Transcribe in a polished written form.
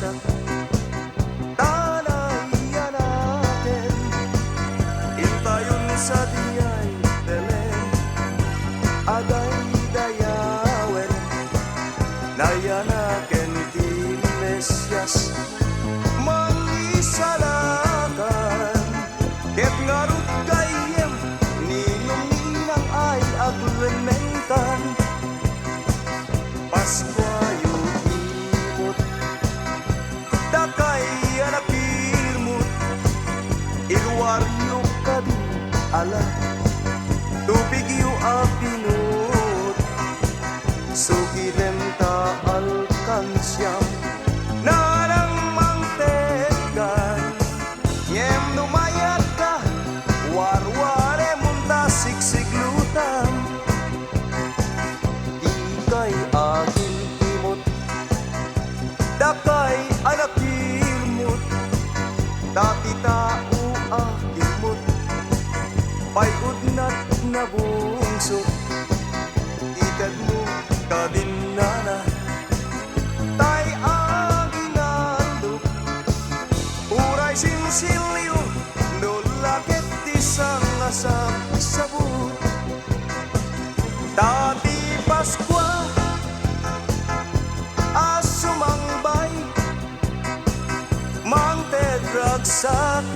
bagsak. Tanaya natin intayon sa diyay Belen, aday dayawen nayanaken ti Mesyas mangisalakan. Ket ngarut kayem ninong ninang ay agwenmentan, Paskwa yu imot dakay anak irmut, iluwar yu kadin ala tubig yu apinut, sugidem ta alkansyam narang mangtegan. Yem numayat ka warware munta siksiglutam, ikay aking imot dakay anak imot, dati tao akimot payudnat na bungso, ikad mo kadinana tay aginandok, uray sinsilyo nulakit isang asap sabut. Dati Paskwa asumangbay mangtedragsak